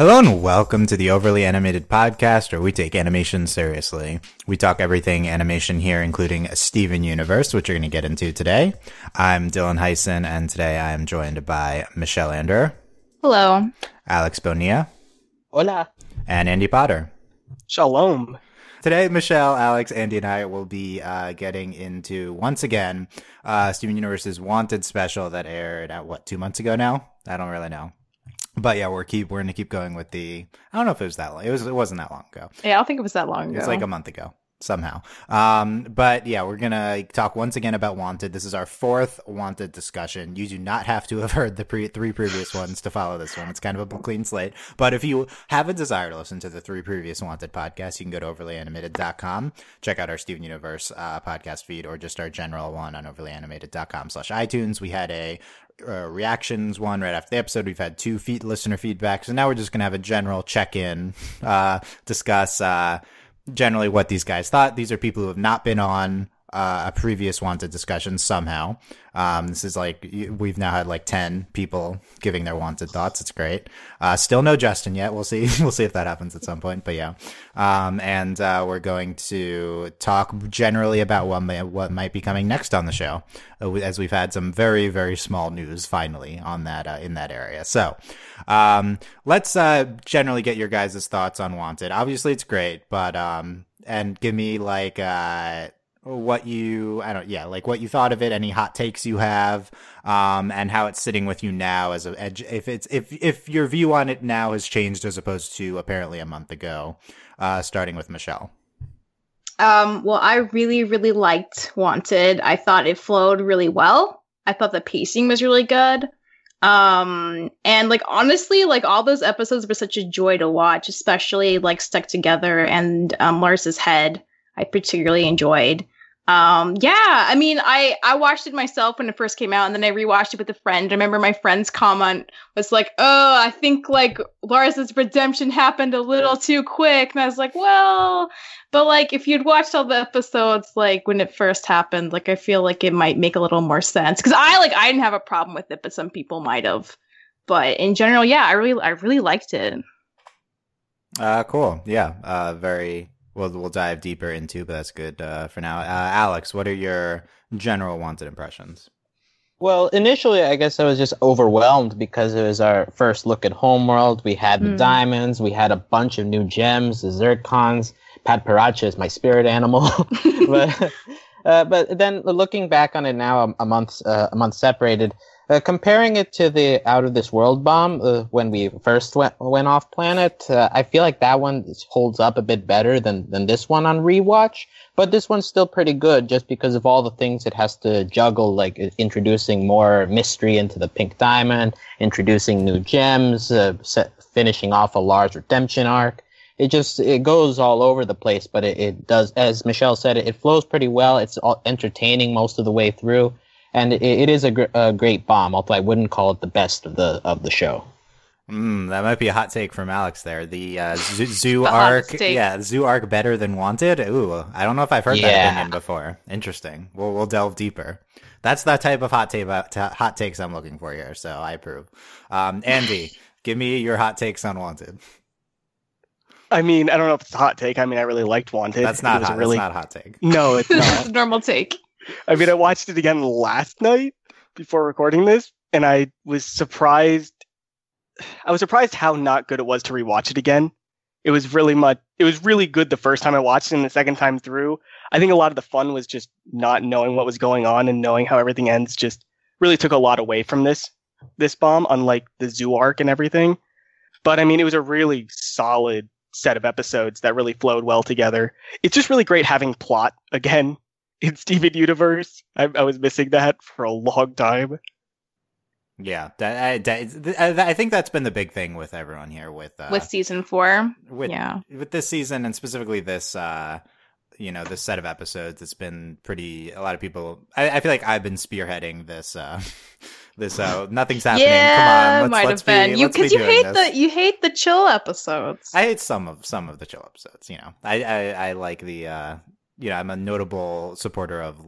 Hello and welcome to the Overly Animated Podcast, where we take animation seriously. We talk everything animation here, including Steven Universe, which we're going to get into today. I'm Dylan Hysen, and today I am joined by Michelle Anderer. Hello. Alex Bonilla. Hola. And Andy Potter. Shalom. Today, Michelle, Alex, Andy, and I will be getting into, once again, Steven Universe's Wanted special that aired, 2 months ago now? I don't really know. But yeah, we're going to keep going with I don't know if it was that long. It wasn't that long ago. Yeah, I don't think it was that long ago. It's like a month ago somehow. But yeah, we're going to talk once again about Wanted. This is our fourth Wanted discussion. You do not have to have heard the three previous ones to follow this one. It's kind of a clean slate. But if you have a desire to listen to the three previous Wanted podcasts, you can go to overlyanimated.com, check out our Steven Universe podcast feed, or just our general one on overlyanimated.com/iTunes. We had a reactions one right after the episode. We've had two listener feedback, so now we're just gonna have a general check-in, discuss generally what these guys thought. These are people who have not been on a previous Wanted discussion somehow. This is like, we've now had like 10 people giving their Wanted thoughts. It's great. Still no Justin yet. We'll see. We'll see if that happens at some point, but yeah. And we're going to talk generally about what might be coming next on the show, as we've had some very, very small news finally on that, in that area. So, let's, generally get your guys' thoughts on Wanted. Obviously it's great, but, and give me like, what you thought of it, any hot takes you have, and how it's sitting with you now as if your view on it now has changed as opposed to apparently a month ago, starting with Michelle. Well, I really, really liked Wanted. I thought it flowed really well. I thought the pacing was really good. And like, honestly, like all those episodes were such a joy to watch, especially like Stuck Together and Lars's Head. I particularly enjoyed. Yeah, I mean, I watched it myself when it first came out, and then I rewatched it with a friend. I remember my friend's comment was like, "Oh, I think like Lars's redemption happened a little too quick." And I was like, "Well, but like if you'd watched all the episodes like when it first happened, like I feel like it might make a little more sense." Because I didn't have a problem with it, but some people might have. But in general, yeah, I really liked it. Cool. Yeah. Very. We'll dive deeper into, but that's good for now. Alex, what are your general Wanted impressions? Well, initially, I guess I was just overwhelmed because it was our first look at Homeworld. We had the diamonds. We had a bunch of new gems, the Zircons. Pat Paracha is my spirit animal. But then looking back on it now, a month separated, comparing it to the Out of This World bomb when we first went off planet, I feel like that one holds up a bit better than this one on rewatch. But this one's still pretty good just because of all the things it has to juggle, like introducing more mystery into the Pink Diamond, introducing new gems, finishing off a Lars redemption arc. It goes all over the place, but it does, as Michelle said, it flows pretty well. It's all entertaining most of the way through. And it is a great bomb, although I wouldn't call it the best of the show. That might be a hot take from Alex there. The zoo arc, zoo arc better than Wanted. Ooh, I don't know if I've heard that opinion before. Interesting. We'll delve deeper. That's that type of hot takes I'm looking for here. So I approve. Andy, give me your hot takes on Wanted. I mean, I don't know if it's a hot take. I mean, I really liked Wanted. That's not hot. That's not a hot take. No, it's not. It's a normal take. I mean, I watched it again last night before recording this, and I was surprised. I was surprised how not good it was to rewatch it again. It was really good the first time I watched it, and the second time through, I think a lot of the fun was just not knowing what was going on and knowing how everything ends. Just really took a lot away from this bomb, unlike the zoo arc and everything. But I mean, it was a really solid set of episodes that really flowed well together. It's just really great having plot again in Steven Universe. I was missing that for a long time. Yeah, I think that's been the big thing with everyone here with season 4. With this season, and specifically this this set of episodes. It's been a lot of people. I feel like I've been spearheading this. Nothing's happening. Yeah, come on, let's been you because you hate the chill episodes. I hate some of the chill episodes. I like the I'm a notable supporter of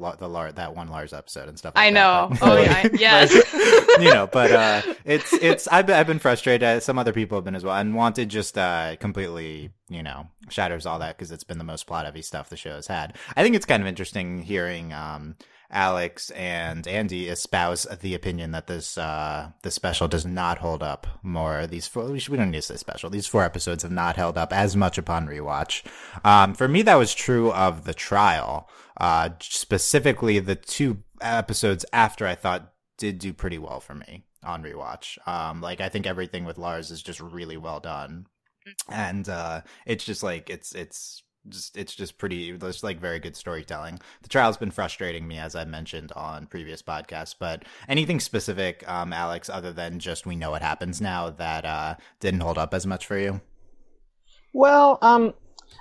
that one Lars episode and stuff. I know. That, oh yeah, yes. But it's I've been frustrated. Some other people have been as well, and Wanted just completely shatters all that because it's been the most plot heavy stuff the show has had. I think it's kind of interesting hearing Alex and Andy espouse the opinion that this special does not hold up more. We don't need to say special. These 4 episodes have not held up as much upon rewatch. For me, that was true of the trial. Specifically, the 2 episodes after I thought did do pretty well for me on rewatch. I think everything with Lars is just really well done, and it's just like it's just pretty, it's like very good storytelling. The trial's been frustrating me, as I mentioned on previous podcasts, but anything specific, Alex, other than just we know what happens now, that didn't hold up as much for you? Well,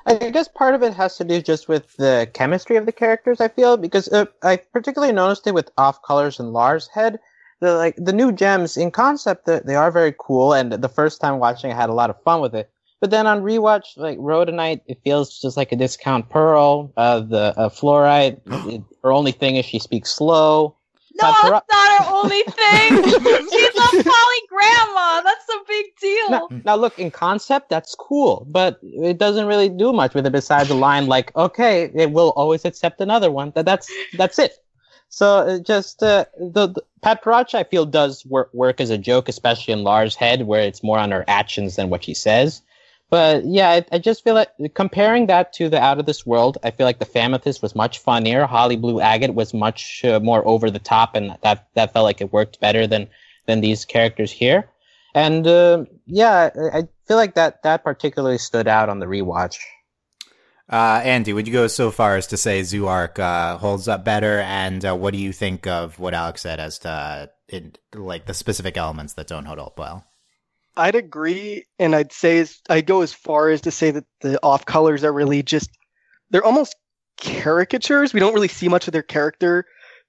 I guess part of it has to do just with the chemistry of the characters, I feel, because I particularly noticed it with Off Colors and Lars Head. The new gems in concept, they are very cool, and the first time watching I had a lot of fun with it. But then on rewatch, like Rhodonite, it feels just like a discount Pearl. The Fluorite, her only thing is she speaks slow. No, it's not her only thing. She's a polygrandma. That's a big deal. Now, look, in concept, that's cool, but it doesn't really do much with it besides the line like, "Okay, it will always accept another one." That's it. So just the Pat Paracha, I feel, does work as a joke, especially in Lars' head, where it's more on her actions than what she says. But yeah, I just feel like comparing that to the Out of This World, I feel like the Famethist was much funnier. Holly Blue Agate was much more over the top, and that felt like it worked better than these characters here. And I feel like that particularly stood out on the rewatch. Andy, would you go so far as to say Zoo Arc holds up better? And what do you think of what Alex said as to the specific elements that don't hold up well? I'd agree, and I'd go as far as to say that the Off Colors are really they're almost caricatures. We don't really see much of their character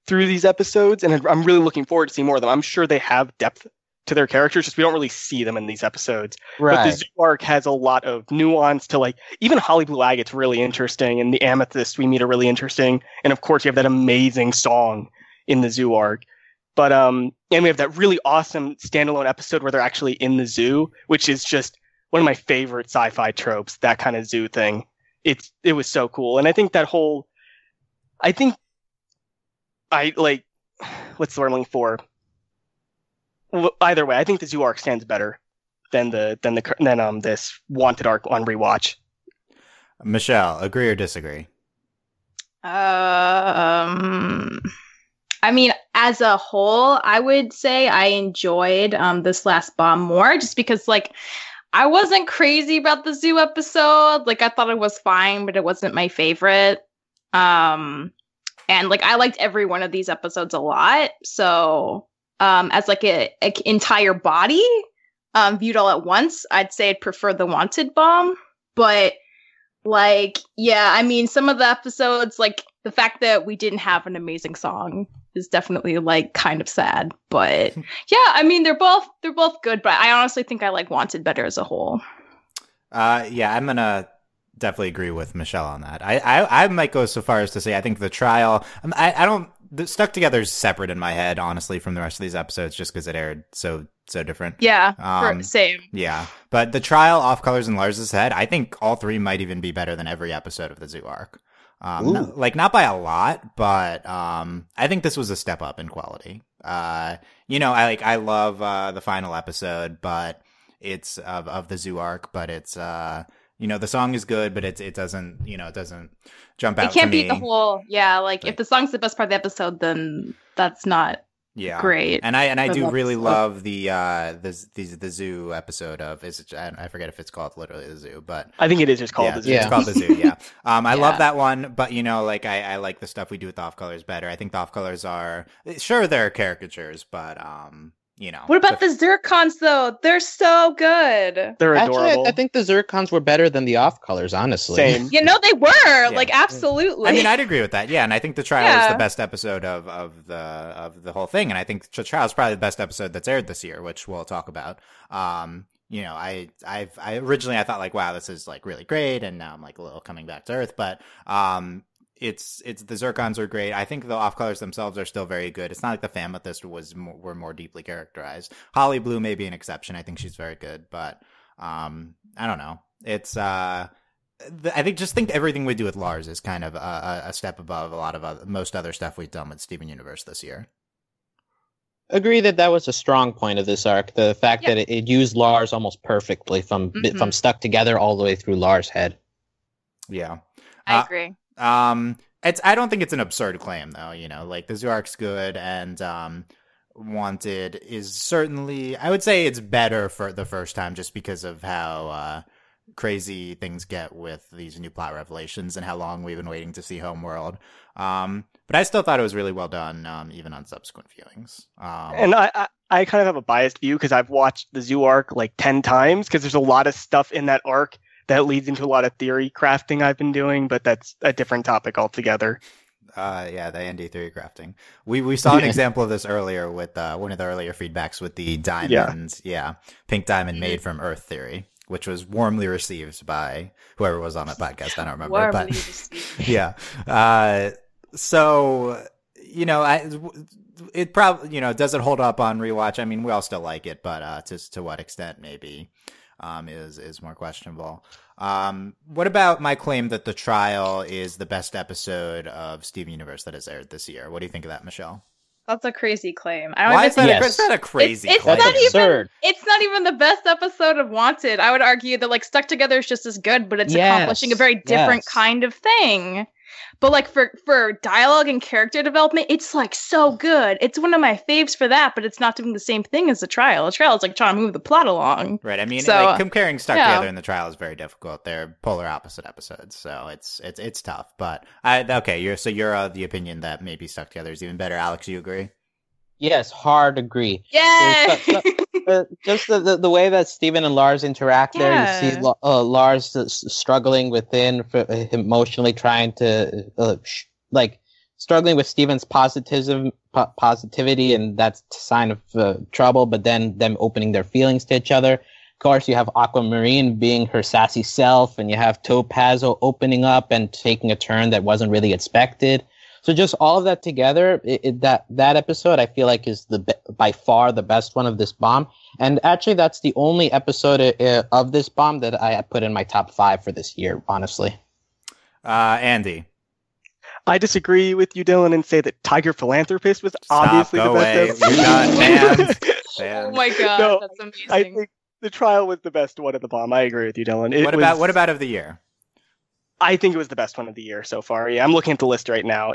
through these episodes, and I'm really looking forward to seeing more of them. I'm sure they have depth to their characters, just we don't really see them in these episodes. Right. But the Zoo Arc has a lot of nuance to even Holly Blue Agate's really interesting, and the Amethyst we meet are really interesting, and of course you have that amazing song in the Zoo Arc. But and we have that really awesome standalone episode where they're actually in the zoo, which is just one of my favorite sci-fi tropes, that kind of zoo thing. It was so cool. And I think what's the word I'm looking for? Either way, I think the Zoo Arc stands better than this Wanted arc on rewatch. Michelle, agree or disagree? I mean, as a whole, I would say I enjoyed this last bomb more, just because I wasn't crazy about the zoo episode. I thought it was fine, but it wasn't my favorite. And I liked every one of these episodes a lot. So as a entire body viewed all at once, I'd say I'd prefer the Wanted bomb. But I mean, some of the episodes, the fact that we didn't have an amazing song is definitely kind of sad. But yeah, I mean, they're both good, but I honestly think I like Wanted better as a whole. Yeah, I'm gonna definitely agree with Michelle on that. I might go so far as to say I think the trial, I don't, Stuck Together is separate in my head, honestly, from the rest of these episodes, just because it aired so different. Yeah, same. Yeah, but the trial, Off Colors, and Lars' Head, I think all 3 might even be better than every episode of the Zoo Arc. Not by a lot, but I think this was a step up in quality. I love the final episode, but it's of the Zoo Arc, but it's the song is good, but it doesn't jump out. It can't to me. Be the whole, if the song's the best part of the episode, then that's not great. And I do really love the zoo episode of I forget if it's called literally the zoo, but I think it is just called the zoo. It's called the zoo. Yeah. I love that one, but I like the stuff we do with the Off Colors better. I think the Off Colors are they're caricatures, but What about the Zircons though? They're so good. They're adorable. Actually, I think the Zircons were better than the Off Colors, honestly. Same. They were absolutely. I mean, I'd agree with that. Yeah, and I think the trial is the best episode of the whole thing, and I think the trial is probably the best episode that's aired this year, which we'll talk about. I originally I thought wow, this is really great, and now I'm a little coming back to earth, but it's the Zircons are great. I think the off colors themselves are still very good. It's not like the Famethist were more deeply characterized. Holly Blue may be an exception. I think she's very good, but I don't know. It's I think everything we do with Lars is kind of a step above a lot of most other stuff we've done with Steven Universe this year. Agree that was a strong point of this arc. The fact that it used Lars almost perfectly from stuck together all the way through Lars' head. Yeah, I agree. I don't think it's an absurd claim though. You know, like the Zoo arc's good, and Wanted is certainly, I would say it's better for the first time just because of how crazy things get with these new plot revelations and how long we've been waiting to see Homeworld. But I still thought it was really well done, even on subsequent viewings. And I kind of have a biased view because I've watched the Zoo arc like 10 times because there's a lot of stuff in that arc that leads into a lot of theory crafting I've been doing, but that's a different topic altogether. Yeah, the Andy theory crafting. We saw an example of this earlier with one of the earlier feedbacks with the diamonds. Yeah. Pink diamond made from Earth theory, which was warmly received by whoever was on that podcast. I don't remember. Warmly received. Yeah. So, you know, it probably, you know, does it hold up on rewatch? I mean, we all still like it, but to what extent maybe is more questionable. What about my claim that The Trial is the best episode of Steven Universe that has aired this year? What do you think of that, Michelle? That's a crazy claim. Why is that a crazy claim? It's not even the best episode of Wanted. I would argue that like Stuck Together is just as good, but it's accomplishing a very different kind of thing. But like for dialogue and character development, it's like so good. It's one of my faves for that, but it's not doing the same thing as The Trial. The Trial is like trying to move the plot along. Right. I mean, like comparing Stuck Together and The Trial is very difficult. They're polar opposite episodes, so it's tough. But you're the opinion that maybe Stuck Together is even better. Alex, you agree? Yes, hard agree. Yeah. Just the way that Steven and Lars interact there, you see Lars struggling within, emotionally trying to struggling with Steven's positivity, and that's a sign of trouble. But then them opening their feelings to each other. Of course, you have Aquamarine being her sassy self, and you have Topaz opening up and taking a turn that wasn't really expected. So just all of that together, that episode I feel like is by far the best one of this bomb. And actually, that's the only episode of this bomb that I put in my top 5 for this year, honestly. Andy. I disagree with you, Dylan, and say that Tiger Philanthropist was obviously the best episode. You're done, Oh my god, that's amazing. I think The Trial was the best one of the bomb. I agree with you, Dylan. What about of the year? I think it was the best one of the year so far. Yeah, I'm looking at the list right now.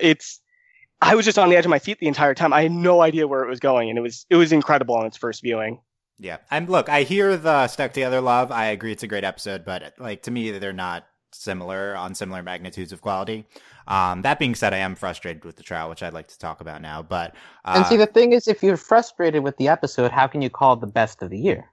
I was just on the edge of my seat the entire time. I had no idea where it was going, and it was incredible on its first viewing. Yeah, I hear the Stuck Together love. I agree, it's a great episode, but like to me, they're not similar magnitudes of quality. That being said, I am frustrated with The Trial, which I'd like to talk about now. But and see, the thing is, if you're frustrated with the episode, how can you call it the best of the year?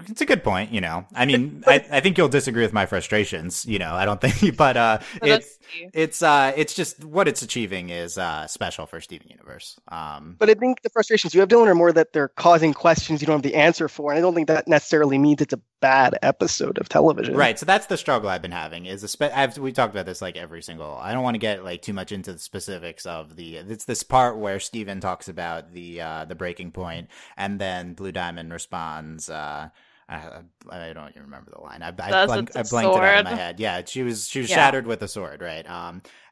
It's a good point, you know. I mean, I think you'll disagree with my frustrations, you know. I don't think, but it's just what it's achieving is special for Steven Universe. But I think the frustrations you have, Dylan, are more that they're causing questions you don't have the answer for, and I don't think that necessarily means it's a bad episode of television. Right. So that's the struggle I've been having. We talked about this like every single. I don't want to get like too much into the specifics of it's this part where Steven talks about the breaking point, and then Blue Diamond responds. I don't even remember the line. I blanked it out of my head. Yeah, she was shattered with a sword, right?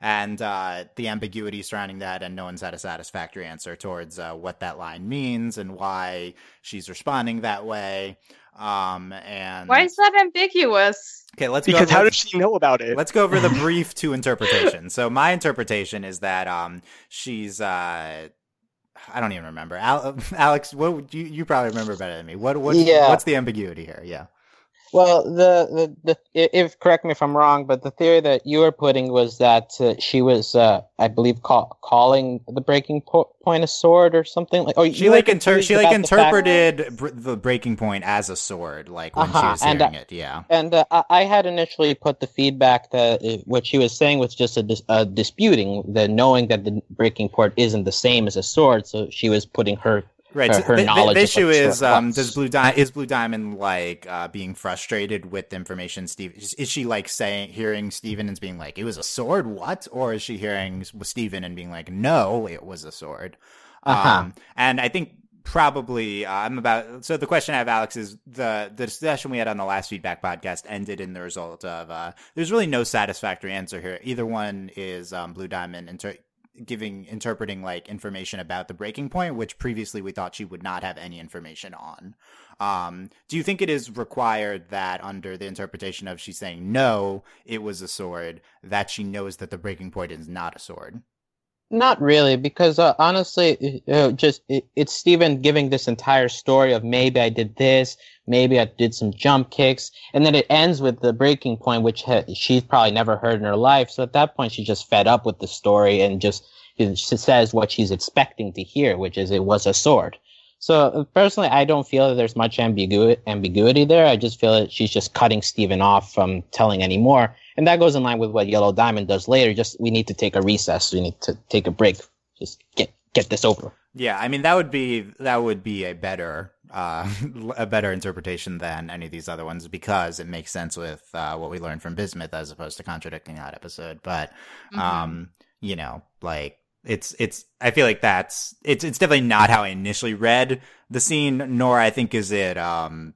And the ambiguity surrounding that, and no one's had a satisfactory answer towards what that line means and why she's responding that way. And why is that ambiguous? Okay, because how does she know about it? Let's go over the brief 2 interpretations. So my interpretation is that she's I don't even remember. Alex, what you probably remember better than me. What's the ambiguity here? Yeah. Well, if correct me if I'm wrong, but the theory that you were putting was that she was, I believe, calling the breaking point a sword or something. Like, she interpreted the breaking point as a sword, like when she was hearing it. Yeah. And I had initially put the feedback that what she was saying was just a disputing, the knowing that the breaking point isn't the same as a sword, so she was putting her Right. So her knowledge. The issue of, like, is, is Blue Diamond like being frustrated with the information? Is she like hearing Steven and being like, it was a sword? What? Or is she hearing Steven and being like, no, it was a sword? And I think probably so the question I have, Alex, is the discussion we had on the last feedback podcast ended in the result of there's really no satisfactory answer here. Either one is Blue Diamond interpreting like information about the breaking point, which previously we thought she would not have any information on. Do you think it is required that under the interpretation of she's saying no, it was a sword, that she knows that the breaking point is not a sword? Not really, because honestly, it's Steven giving this entire story of maybe I did this, maybe I did some jump kicks, and then it ends with the breaking point, which she's probably never heard in her life. So at that point, she's just fed up with the story and she says what she's expecting to hear, which is it was a sword. So personally, I don't feel that there's much ambiguity there. I just feel that she's just cutting Steven off from telling any more. And that goes in line with what Yellow Diamond does later. We need to take a recess. We need to take a break. Just get this over. Yeah, I mean that would be a better interpretation than any of these other ones, because it makes sense with what we learned from Bismuth as opposed to contradicting that episode. But you know, like it's I feel like it's definitely not how I initially read the scene, nor I think is it nor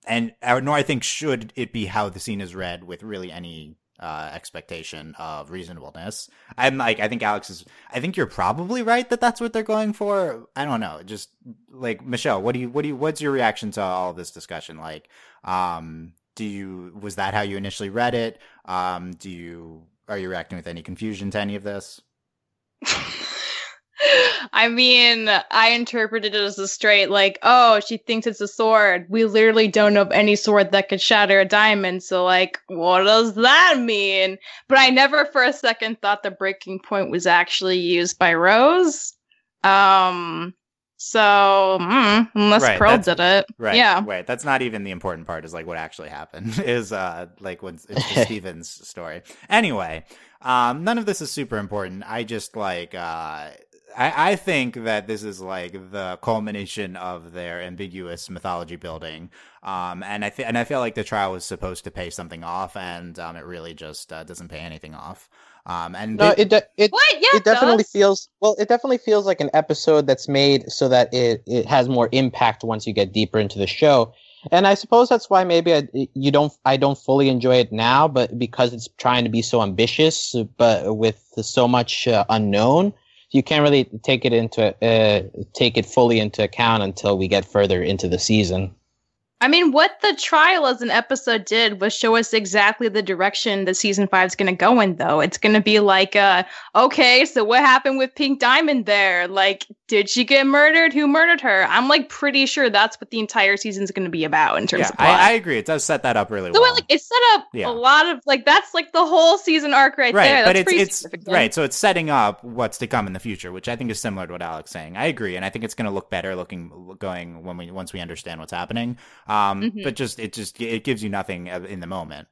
I think should it be how the scene is read with really any expectation of reasonableness. I think I think you're probably right that that's what they're going for. I don't know. Just like Michelle, what's your reaction to all this discussion? Like, was that how you initially read it? Are you reacting with any confusion to any of this? I mean, I interpreted it as a straight, like, oh, she thinks it's a sword. We literally don't know of any sword that could shatter a diamond. So, like, what does that mean? But I never for a second thought the breaking point was actually used by Rose. Unless Pearl did it. Right. Yeah. Right. That's not even the important part, is like what actually happened is like when it's Steven's story. Anyway, none of this is super important. I just like I think that this is like the culmination of their ambiguous mythology building. And I feel like the trial was supposed to pay something off, and it really just doesn't pay anything off. It definitely feels like an episode that's made so that it has more impact once you get deeper into the show. And I suppose that's why maybe I don't fully enjoy it now, but because it's trying to be so ambitious, but with so much unknown, you can't really take it fully into account until we get further into the season. I mean, what the trial as an episode did was show us exactly the direction that season 5 is going to go in, though. It's going to be like, okay, so what happened with Pink Diamond there? Like, did she get murdered? Who murdered her? I'm like pretty sure that's what the entire season is going to be about in terms of plot. I agree. It does set that up really well. So it set up a lot of, like, that's like the whole seson arc right there. That's but it's right. So it's setting up what's to come in the future, which I think is similar to what Alex is saying. I agree, and I think it's going to look better going once we understand what's happening. But it gives you nothing in the moment,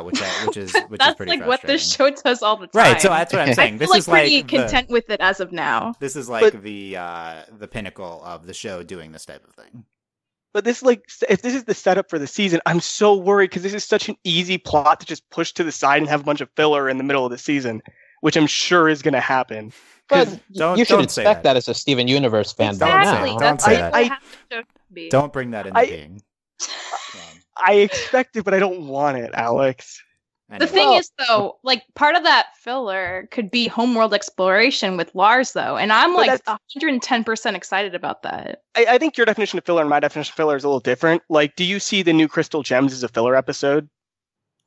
which is pretty that's like what this show does all the time. Right, so that's what I'm saying. I feel pretty content with it as of now. This is like the pinnacle of the show doing this type of thing. But this, like, if this is the setup for the season, I'm so worried because this is such an easy plot to just push to the side and have a bunch of filler in the middle of the season, which I'm sure is going to happen. But you should expect that as a Steven Universe fan. Exactly. Don't say that. Don't bring that into being. I expect it, but I don't want it, Alex. The thing is, though, like, part of that filler could be homeworld exploration with Lars, though, and I'm like 110% excited about that. I think your definition of filler and my definition of filler is a little different. Like, do you see the new Crystal Gems as a filler episode?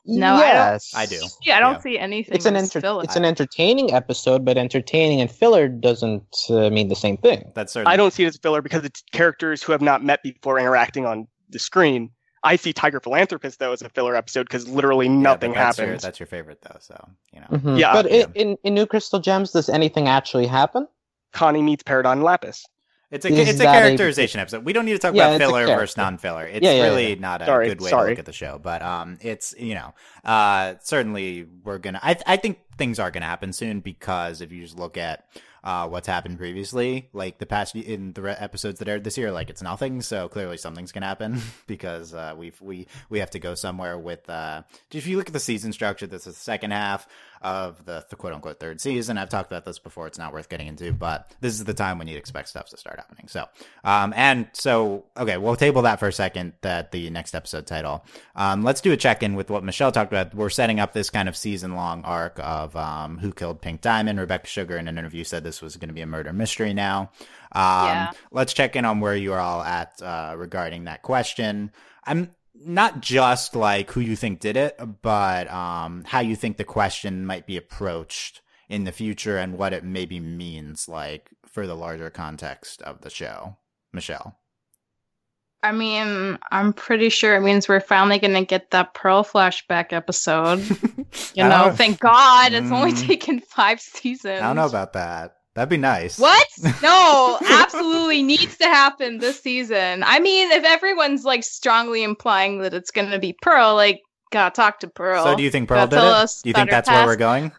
No, yes. I do. Yeah, I don't see anything. It's an entertaining episode, but entertaining and filler doesn't mean the same thing. That's certainly. I don't see it as filler because it's characters who have not met before interacting on the screen. I see Tiger Philanthropist, though, as a filler episode because literally nothing happens. That's your favorite, though, so, you know. Mm-hmm. Yeah. But in New Crystal Gems, does anything actually happen? Connie meets Paragon Lapis. It's a characterization episode. We don't need to talk about filler versus non-filler. It's really not a good way to look at the show. But it's, you know, certainly we're going to... I think things are going to happen soon because if you just look at what's happened previously, like the past in the episodes that aired this year, like it's nothing. So clearly something's gonna happen because we have to go somewhere with. If you look at the season structure, this is the second half of the quote unquote third season. I've talked about this before. It's not worth getting into, but this is the time when you'd expect stuff to start happening. So, okay, we'll table that for a second. That the next episode title. Let's do a check in with what Michelle talked about. We're setting up this kind of season long arc of Who Killed Pink Diamond. Rebecca Sugar in an interview said this was going to be a murder mystery now. Let's check in on where you are all at regarding that question. I'm not just like who you think did it, but how you think the question might be approached in the future and what it maybe means like for the larger context of the show. Michelle. I mean, I'm pretty sure it means we're finally going to get that Pearl flashback episode. Thank God. It's only taken 5 seasons. I don't know about that. That'd be nice. What? No, absolutely needs to happen this season. I mean, if everyone's like strongly implying that it's going to be Pearl, like, gotta talk to Pearl. So do you think Pearl did it? Do you think that's where we're going?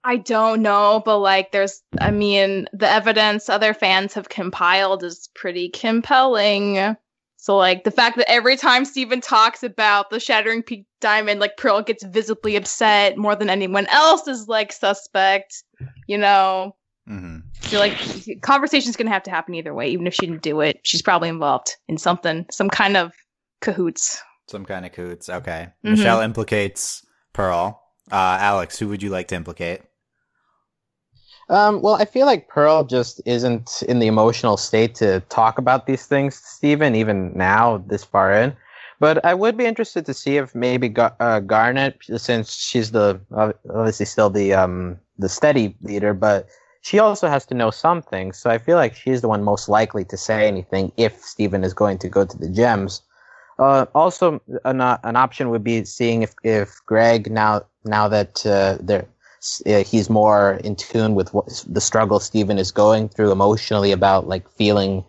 I don't know, but like the evidence other fans have compiled is pretty compelling. So like the fact that every time Steven talks about the Shattering Peak Diamond, like Pearl gets visibly upset more than anyone else is like suspect, Mm-hmm. So like conversation's gonna have to happen either way, even if she didn't do it. She's probably involved in something, some kind of cahoots. Some kind of cahoots. Okay. Mm-hmm. Michelle implicates Pearl. Alex, who would you like to implicate? Well, I feel like Pearl just isn't in the emotional state to talk about these things to Steven, even now, this far in. But I would be interested to see if maybe Garnet, since she's obviously still the steady leader, but she also has to know something. So I feel like she's the one most likely to say anything if Steven is going to go to the gems. Also, an option would be seeing if Greg, now that he's more in tune with what the struggle Steven is going through emotionally about, like feeling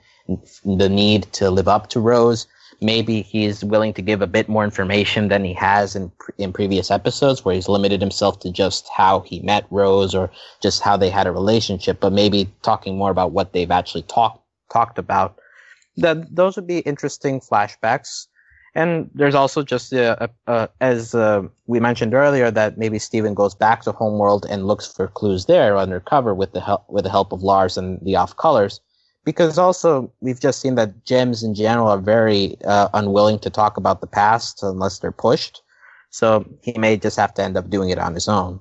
the need to live up to Rose. Maybe he's willing to give a bit more information than he has in previous episodes, where he's limited himself to just how he met Rose or just how they had a relationship, but maybe talking more about what they've actually talked about. Those would be interesting flashbacks. And there's also just, as we mentioned earlier, that maybe Steven goes back to Homeworld and looks for clues there undercover with the help of Lars and the off-colors. Because also, we've just seen that gems in general are very unwilling to talk about the past unless they're pushed. So he may just have to end up doing it on his own.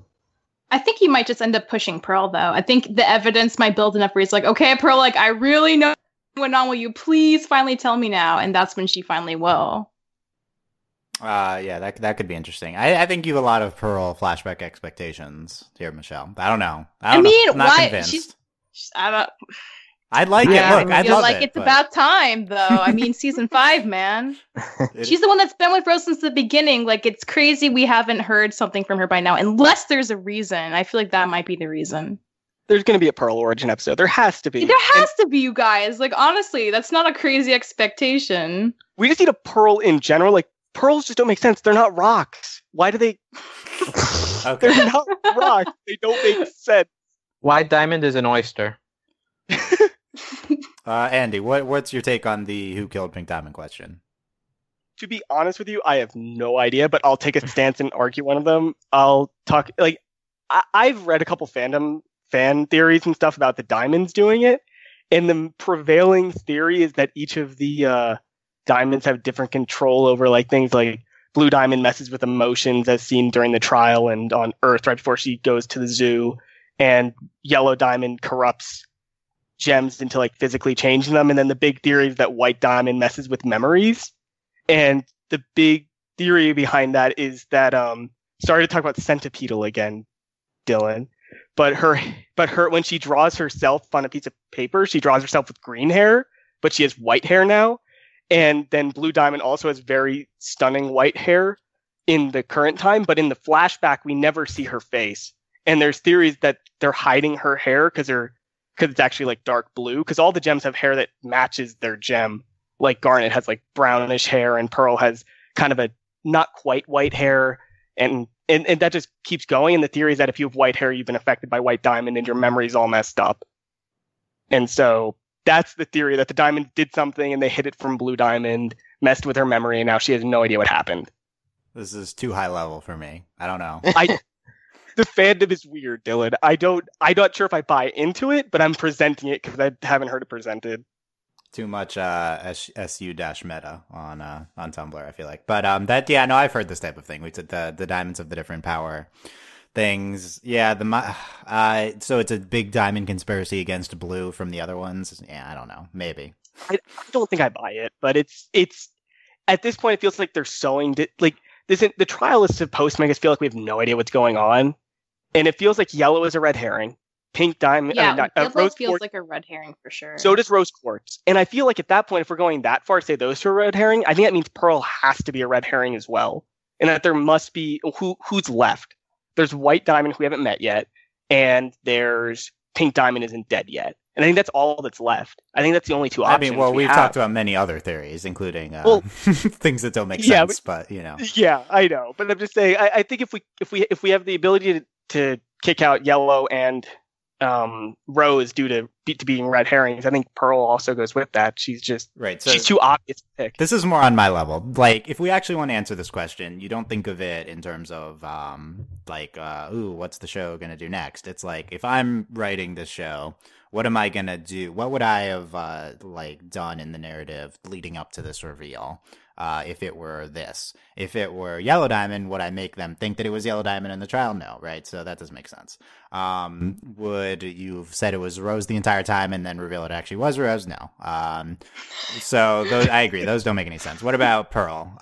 I think he might just end up pushing Pearl, though. I think the evidence might build enough where he's like, okay, Pearl, like, I really know what went on. Will you please finally tell me now? And that's when she finally will. Yeah, that could be interesting. I think you have a lot of Pearl flashback expectations here, Michelle. I don't know. I'm not convinced. I'd like it. Look, I'd love it. It's about time, though. I mean, season 5, man. She's the one that's been with Rose since the beginning. Like, it's crazy we haven't heard something from her by now, unless there's a reason. I feel like that might be the reason. There's going to be a Pearl origin episode. There has to be. There has to be, you guys. Like, honestly, that's not a crazy expectation. We just need a Pearl in general. Like, pearls just don't make sense. They're not rocks. Why do they... Okay. They're not rocks. They don't make sense. Why diamond is an oyster? Andy, what's your take on the Who Killed Pink Diamond question? To be honest with you, I have no idea, but I'll take a stance and argue one of them. I'll talk, like, I've read a couple fan theories and stuff about the diamonds doing it, and the prevailing theory is that each of the diamonds have different control over, like, things like Blue Diamond messes with emotions as seen during the trial and on Earth right before she goes to the zoo, and Yellow Diamond corrupts gems into, like, physically changing them. And then the big theory is that White Diamond messes with memories. And the big theory behind that is that sorry to talk about Centipedal again, Dylan, but her when she draws herself on a piece of paper, she draws herself with green hair, but she has white hair now. And then Blue Diamond also has very stunning white hair in the current time, but in the flashback we never see her face. And there's theories that they're hiding her hair because it's actually, like, dark blue, because all the gems have hair that matches their gem. Like Garnet has, like, brownish hair, and Pearl has kind of a not quite white hair, and that just keeps going. And the theory is that if you have white hair, you've been affected by White Diamond and your memory's all messed up. And so that's the theory, that the diamond did something and they hid it from Blue Diamond, messed with her memory, and now she has no idea what happened. This is too high level for me. I don't know. The fandom is weird, Dylan. I'm not sure if I buy into it, but I'm presenting it because I haven't heard it presented. Too much SU-meta on Tumblr, I feel like. But I've heard this type of thing. We took the diamonds of the different power things. Yeah, so it's a big diamond conspiracy against blue from the other ones. Yeah, I don't know. Maybe. I don't think I buy it, but it's at this point it feels like they're sewing the trial is supposed to make us feel like we have no idea what's going on, and it feels like yellow is a red herring. Pink diamond. Yeah, Rose feels quartz, like a red herring for sure. So does rose quartz. And I feel like at that point, if we're going that far to say those two are red herring, I think that means Pearl has to be a red herring as well. And that there must be who's left. There's white diamond who we haven't met yet, and there's pink diamond isn't dead yet. And I think that's all that's left. I think that's the only two options. I mean, we've talked about many other theories, including things that don't make sense. But you know, yeah, I know. But I'm just saying, I think if we have the ability to kick out yellow and Rose due to being red herrings, I think Pearl also goes with that. She's just right. So she's too obvious to pick. This is more on my level. Like, if we actually want to answer this question, you don't think of it in terms of what's the show going to do next? It's like, if I'm writing this show, what am I going to do? What would I have done in the narrative leading up to this reveal? If it were this. If it were Yellow Diamond, would I make them think that it was Yellow Diamond in the trial? No, right? So that doesn't make sense. Would you have said it was Rose the entire time and then reveal it actually was Rose? No. So those, I agree. Those don't make any sense. What about Pearl?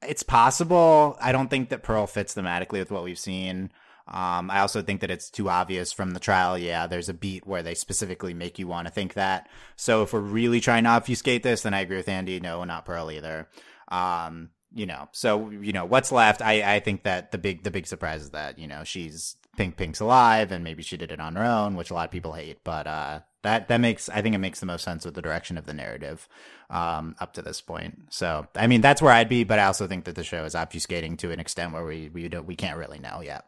It's possible. I don't think that Pearl fits thematically with what we've seen. I also think that it's too obvious from the trial. Yeah, there's a beat where they specifically make you want to think that. So if we're really trying to obfuscate this, then I agree with Andy. No, not Pearl either. What's left? I think that the big surprise is that, she's Pink's alive and maybe she did it on her own, which a lot of people hate. But I think it makes the most sense with the direction of the narrative up to this point. So, I mean, that's where I'd be, but I also think that the show is obfuscating to an extent where we can't really know yet.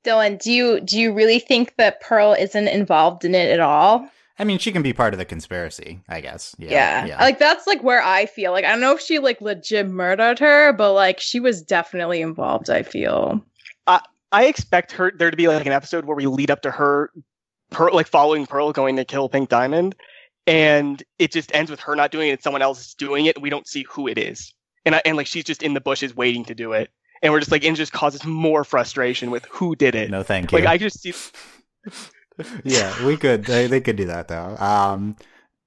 Dylan, do you really think that Pearl isn't involved in it at all? I mean, she can be part of the conspiracy, I guess. Yeah. Like, that's like where I feel. Like, I don't know if she legit murdered her, but she was definitely involved, I feel. I expect there to be an episode where we lead up to her following Pearl going to kill Pink Diamond, and it just ends with her not doing it and someone else is doing it, and we don't see who it is. And she's just in the bushes waiting to do it. And we're just it just causes more frustration with who did it. No, thank you. I just see. Yeah, we could. They could do that though.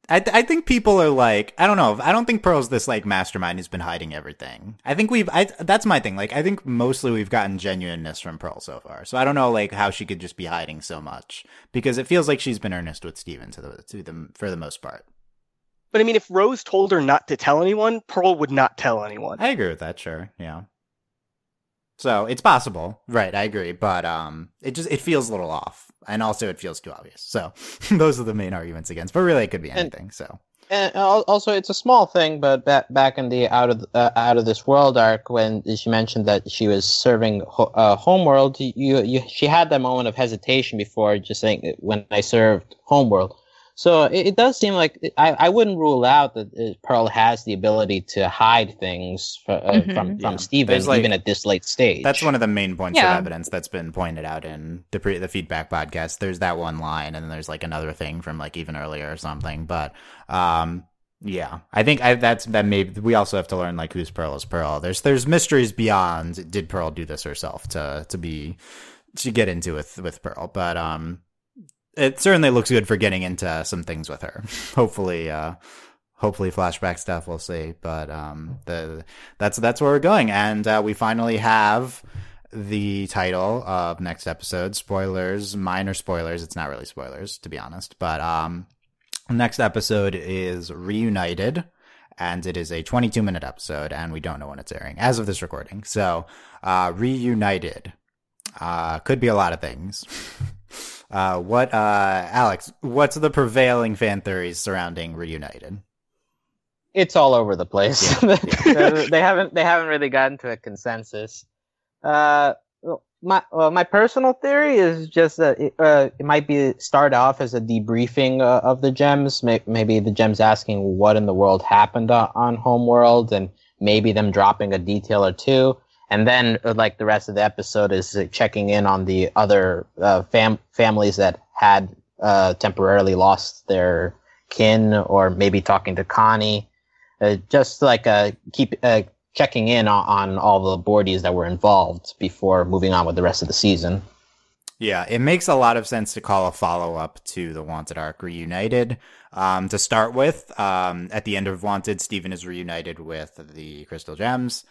I think people are I don't know. I don't think Pearl's this mastermind who's been hiding everything. I think that's my thing. I think mostly we've gotten genuineness from Pearl so far. So I don't know how she could just be hiding so much, because it feels like she's been earnest with Steven for the most part. But I mean, if Rose told her not to tell anyone, Pearl would not tell anyone. I agree with that. Sure. Yeah. So it's possible, right? I agree, but it feels a little off, and also it feels too obvious. So those are the main arguments against. But really, it could be anything. And also, it's a small thing, but back in the out of this world arc, when she mentioned that she was serving Homeworld, she had that moment of hesitation before just saying when I served Homeworld. So it does seem like I wouldn't rule out that Pearl has the ability to hide things from Steven, even at this late stage. That's one of the main points of evidence that's been pointed out in the feedback podcast. There's that one line, and then there's another thing from even earlier or something. But I think that maybe we also have to learn whose Pearl is Pearl. There's mysteries beyond. Did Pearl do this herself to get into with Pearl? But it certainly looks good for getting into some things with her. Hopefully flashback stuff, we'll see. But that's where we're going, and we finally have the title of next episode. Spoilers, minor spoilers. It's not really spoilers, to be honest. But next episode is Reunited, and it is a 22-minute episode, and we don't know when it's airing as of this recording. So Reunited could be a lot of things. Alex, what's the prevailing fan theories surrounding Reunited? It's all over the place. Yeah. They haven't really gotten to a consensus. my personal theory is just that it might be start off as a debriefing of the gems. Maybe the gems asking what in the world happened on Homeworld, and maybe them dropping a detail or two, and then like the rest of the episode is checking in on the other families that had temporarily lost their kin, or maybe talking to Connie, just like keep checking in on all the boardies that were involved before moving on with the rest of the season. Yeah, it makes a lot of sense to call a follow-up to the Wanted arc Reunited. To start with, at the end of Wanted, Steven is reunited with the Crystal Gems.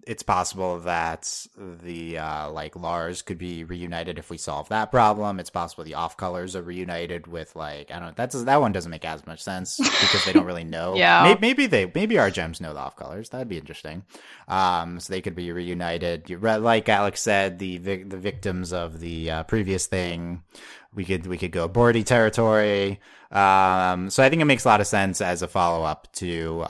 It's possible that the like Lars could be reunited if we solve that problem. It's possible the off colors are reunited with like, I don't know, that one doesn't make as much sense because they don't really know. Yeah. Maybe our gems know the off colors. That'd be interesting. So they could be reunited. Like Alex said, the victims of the previous thing. We could go Bordy territory. So I think it makes a lot of sense as a follow up to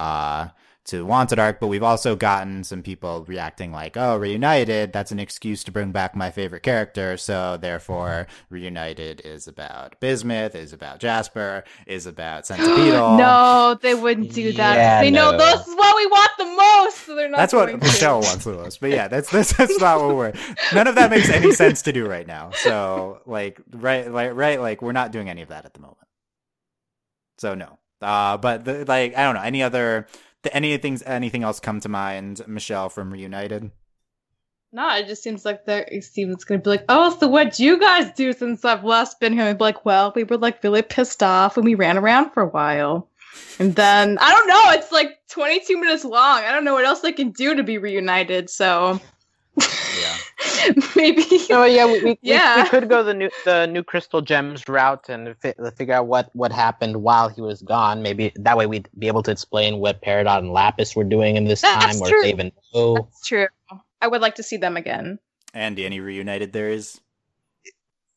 Wanted arc, but we've also gotten some people reacting like, oh, Reunited, that's an excuse to bring back my favorite character, so therefore Reunited is about Bismuth, is about Jasper, is about Centipedal. No, they wouldn't do that. Yeah, they know this is what we want the most, so they're not That's what Michelle wants the most. But yeah, that's not what we're... None of that makes any sense to do right now. So, like, like we're not doing any of that at the moment. So, no. But, I don't know, any other... Anything else come to mind, Michelle, from Reunited? No, it just seems like Steven's gonna be like, oh, so what'd you guys do since I've last been here? And be like, well, we were like really pissed off and we ran around for a while. And then, I don't know, it's like 22 minutes long. I don't know what else they can do to be reunited, so... Yeah. Maybe. Oh yeah, we could go the new Crystal Gems route and figure out what happened while he was gone. Maybe that way we'd be able to explain what Peridot and Lapis were doing in this time, or if they even know. That's true. I would like to see them again. Andy, any Reunited there is?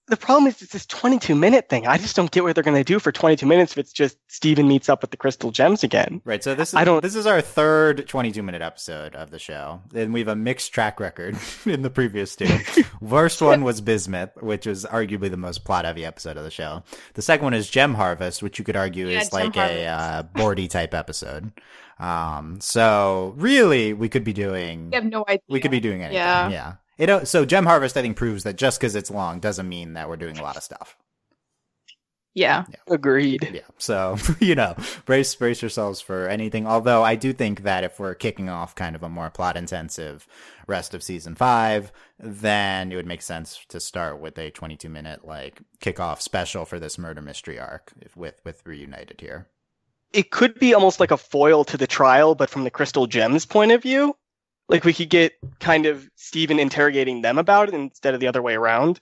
The problem is it's this 22-minute thing. I just don't get what they're going to do for 22 minutes if it's just Steven meets up with the Crystal Gems again. Right, so this is our third 22-minute episode of the show, and we have a mixed track record in the previous two. First one was Bismuth, which was arguably the most plot-heavy episode of the show. The second one is Gem Harvest, which you could argue is like a Bordy-type episode. So really, we could be doing... You have no idea. We could be doing anything, yeah. So Gem Harvest, I think, proves that just because it's long doesn't mean that we're doing a lot of stuff. Yeah. Agreed. Yeah. So, brace yourselves for anything. Although I do think that if we're kicking off kind of a more plot-intensive rest of season 5, then it would make sense to start with a 22-minute like kickoff special for this murder mystery arc with Reunited here. It could be almost like a foil to the trial, but from the Crystal Gems point of view. Like, we could get kind of Steven interrogating them about it instead of the other way around,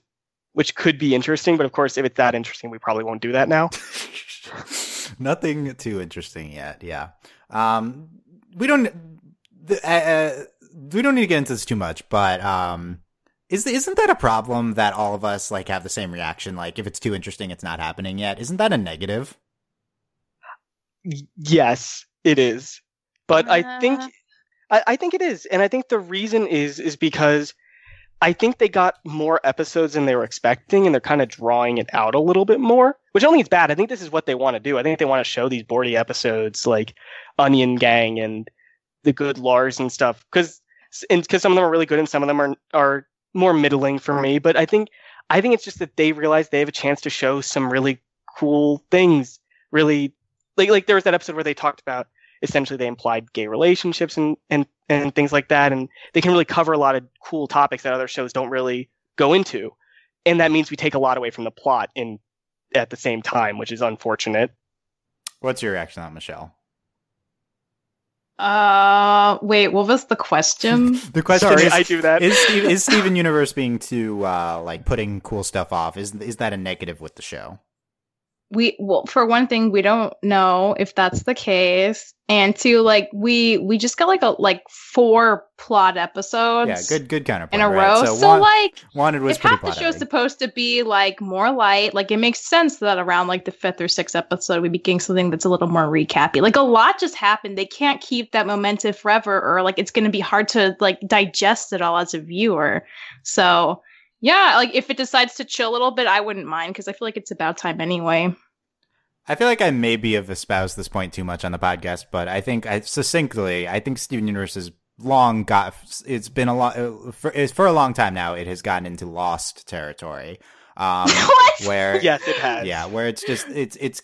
which could be interesting. But, of course, if it's that interesting, we probably won't do that now. Nothing too interesting yet, yeah. We don't need to get into this too much, but isn't that a problem that all of us, like, have the same reaction? Like, if it's too interesting, it's not happening yet. Isn't that a negative? Yes, it is. But I think it is. And I think the reason is because I think they got more episodes than they were expecting, and they're kind of drawing it out a little bit more, which I don't think is bad. I think this is what they want to do. I think they want to show these Bordy episodes like Onion Gang and the good Lars and stuff, because some of them are really good and some of them are more middling for me. But I think it's just that they realize they have a chance to show some really cool things. Really, like there was that episode where they talked about essentially they implied gay relationships and things like that. And they can really cover a lot of cool topics that other shows don't really go into. And that means we take a lot away from the plot at the same time, which is unfortunate. What's your reaction on Michelle? Wait, what was the question? The question Sorry, is, I do that. Is Steven Universe being too, like, putting cool stuff off? Is that a negative with the show? for one thing, we don't know if that's the case, and two, like we just got like 4 plot episodes, good counterpoint in a right? row. So like, Wanted was if pretty half the plot show's heavy. supposed to be like more light, like it makes sense that around like the 5th or 6th episode we'd be getting something that's a little more recappy. Like a lot just happened. They can't keep that momentum forever, or like it's going to be hard to like digest it all as a viewer. So. Yeah, like if it decides to chill a little bit, I wouldn't mind because I feel like it's about time anyway. I feel like I maybe have espoused this point too much on the podcast, but I think I think Steven Universe has it's been a long for a long time now. It has gotten into Lost territory. What? Where Yes, it has. Yeah, where it's just it's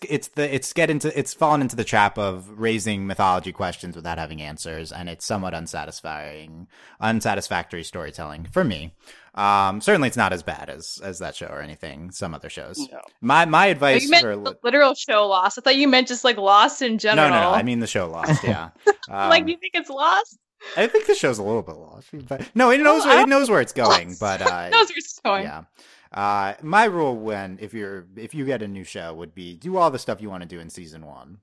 fallen into the trap of raising mythology questions without having answers, and it's somewhat unsatisfactory storytelling for me. Certainly it's not as bad as that show or anything. Some other shows. No. My advice You meant for the literal show Lost. I thought you meant just like Lost in general. no. I mean the show Lost. Yeah. Like, do you think it's Lost? I think the show's a little bit lost. But no, it knows where it's going. But It knows where it's going. yeah. My rule if you get a new show would be do all the stuff you want to do in season 1.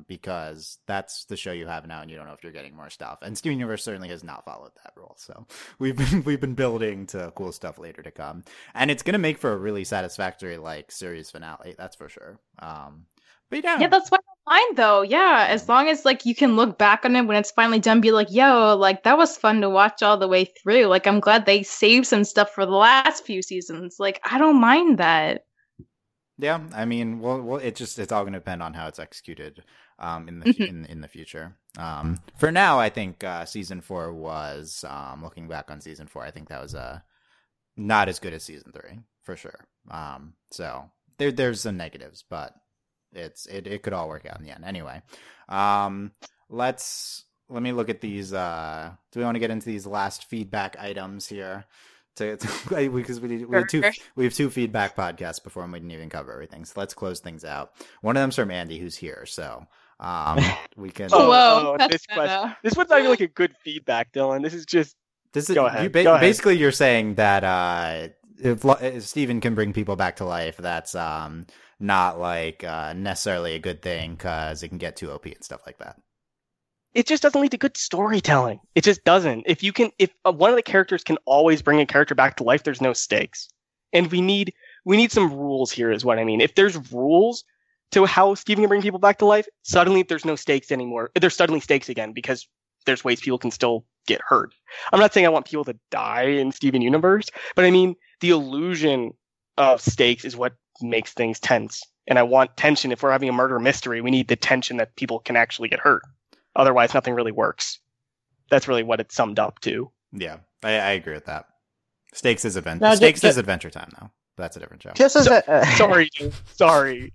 Because that's the show you have now, and you don't know if you're getting more stuff. And Steven Universe certainly has not followed that rule. So we've been building to cool stuff later to come, and it's gonna make for a really satisfactory like series finale. That's for sure. But Yeah, that's why I don't mind though. Yeah, as long as like you can look back on it when it's finally done, be like, yo, like that was fun to watch all the way through. Like I'm glad they saved some stuff for the last few seasons. Like I don't mind that. Yeah, I mean, well, it's all going to depend on how it's executed in the in the future. For now, I think season 4 was looking back on season 4. I think that was not as good as season 3 for sure. So there's some negatives, but it could all work out in the end. Anyway, let me look at these. Do we want to get into these last feedback items here? Because we have 2 feedback podcasts before we didn't even cover everything. So let's close things out. One of them's from Andy, who's here. So we can. This question. This one's not even like a good feedback, Dylan. This is just. Go ahead. Basically, you're saying that if Steven can bring people back to life, that's not like necessarily a good thing because it can get too OP and stuff like that. It just doesn't lead to good storytelling. It just doesn't. If one of the characters can always bring a character back to life, there's no stakes. And we need some rules here is what I mean. If there's rules to how Steven can bring people back to life, suddenly there's no stakes anymore. There's suddenly stakes again because there's ways people can still get hurt. I'm not saying I want people to die in Steven Universe, but I mean the illusion of stakes is what makes things tense. And I want tension. If we're having a murder mystery, we need the tension that people can actually get hurt. Otherwise, nothing really works. That's really what it's summed up to. Yeah, I agree with that. Stakes is Adventure Time, though. That's a different show. Sorry.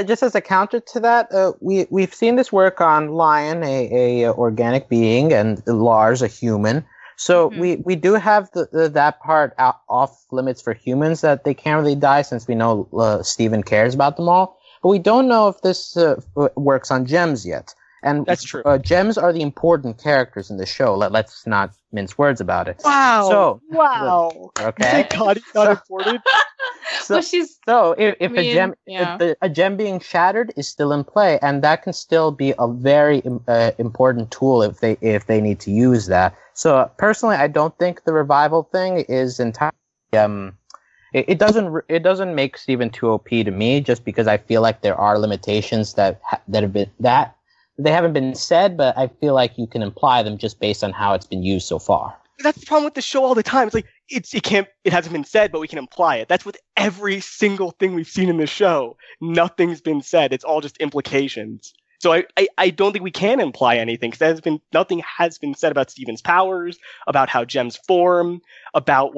Just as a counter to that, we've seen this work on Lion, a organic being, and Lars, a human. So we do have that part off limits for humans that they can't really die since we know Steven cares about them all. But we don't know if this works on gems yet. And that's true. Gems are the important characters in the show. Let's not mince words about it. Wow. Okay. God, it's not important. If a gem being shattered is still in play, and that can still be a very important tool if they need to use that. So personally, I don't think the revival thing is entirely. It doesn't make Steven too OP to me, just because I feel like there are limitations that they haven't been said, but I feel like you can imply them just based on how it's been used so far. That's the problem with the show all the time. It's like it hasn't been said, but we can imply it. That's with every single thing we've seen in the show. Nothing's been said. It's all just implications. So I don't think we can imply anything because nothing has been said about Steven's powers, about how gems form, about